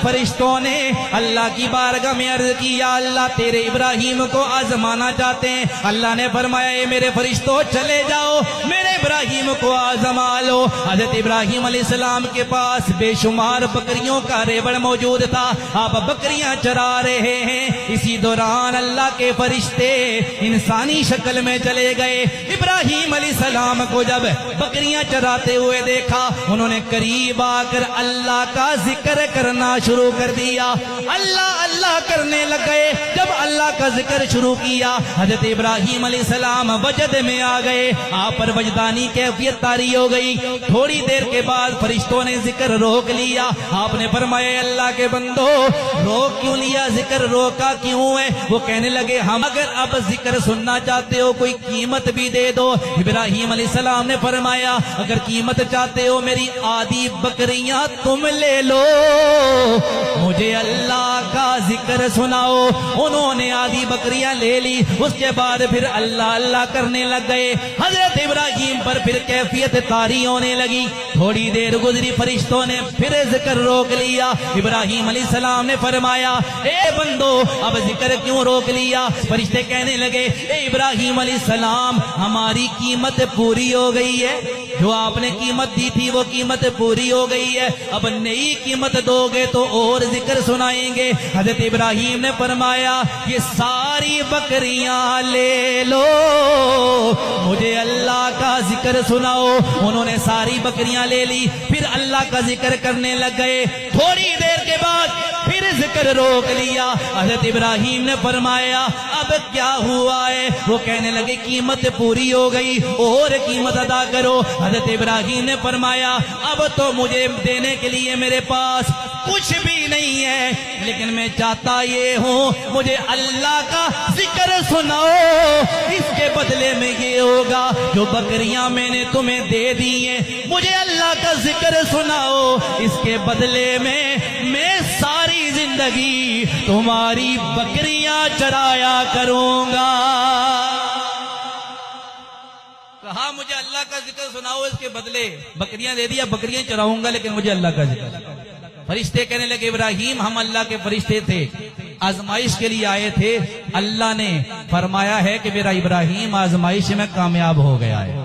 फरिश्तों ने अल्लाह की बारगाह में अर्ज किया, अल्लाह तेरे इब्राहिम को आजमाना चाहते हैं। अल्लाह ने फरमाया, ये मेरे फरिश्तों चले जाओ, मेरे इब्राहिम को आजमा लो। हजरत इब्राहिम अलैहिस्सलाम के पास बेशुमार बकरियों का रेवड़ मौजूद था। आप बकरियां चरा रहे हैं। इसी दौरान अल्लाह के फरिश्ते इंसानी शक्ल में चले गए। इब्राहिम अलैहिस्सलाम को जब बकरियां चराते हुए देखा, उन्होंने करीब आकर अल्लाह का जिक्र करना शुरू कर दिया। अल्लाह अल्लाह करने लग गए। जब अल्लाह का जिक्र शुरू किया, हजरत इब्राहिम अलैहिस्सलाम वजद में आ गए। आप पर वजदानी कैफियत तारी हो गई। थोड़ी देर के बाद फरिश्तों ने जिक्र रोक लिया। आपने फरमाया, अल्लाह के बंदो रोक क्यों लिया, जिक्र रोका क्यों है? वो कहने लगे, हम अगर अब जिक्र सुनना चाहते हो कोई कीमत भी दे दो। इब्राहिम अलैहिस्सलाम ने फरमाया, अगर कीमत चाहते हो मेरी आधी बकरियां तुम ले लो, मुझे अल्लाह का जिक्र सुनाओ। उन्होंने आधी बकरियां ले ली। उसके बाद फिर अल्लाह अल्लाह करने लग गए। हजरत इब्राहिम पर फिर कैफियत तारी होने लगी। थोड़ी देर गुजरी, फरिश्तों ने फिर जिक्र रोक लिया। इब्राहिम अलैहिस्सलाम ने फरमाया, ए बंदो अब जिक्र क्यों रोक लिया? फरिश्ते कहने लगे, ए इब्राहिम अलैहिस्सलाम हमारी कीमत पूरी हो गई है, जो आपने कीमत दी थी वो कीमत पूरी हो गई है। अब नई कीमत दोगे तो और जिक्र सुनाएंगे। हजरत इब्राहिम ने फरमाया, ये सारी बकरियां ले लो, मुझे अल्लाह का जिक्र सुनाओ। उन्होंने सारी बकरियां ले ली। फिर अल्लाह का जिक्र करने लग गए। थोड़ी देर के बाद फिर जिक्र रोक लिया। हजरत इब्राहिम ने फरमाया, अब क्या हुआ है? वो कहने लगे, कीमत पूरी हो गई, और कीमत अदा करो। हजरत इब्राहिम ने फरमाया, अब तो मुझे देने के लिए मेरे पास कुछ भी नहीं है, लेकिन मैं चाहता ये हूँ, मुझे अल्लाह का जिक्र सुनाओ। इसके बदले में ये होगा, जो बकरियां मैंने तुम्हें दे दी हैं, मुझे अल्लाह का जिक्र सुनाओ। इसके बदले में मैं सारी जिंदगी तुम्हारी बकरियां चराया करूंगा। कहा, मुझे अल्लाह का जिक्र सुनाओ, इसके बदले बकरियां दे दिया, बकरियां चराऊंगा, लेकिन मुझे अल्लाह का जिक्र। फरिश्ते कहने लगे, इब्राहिम हम अल्लाह के फरिश्ते थे, आजमाइश के लिए आए थे। अल्लाह ने फरमाया है कि मेरा इब्राहिम आजमाइश में कामयाब हो गया है।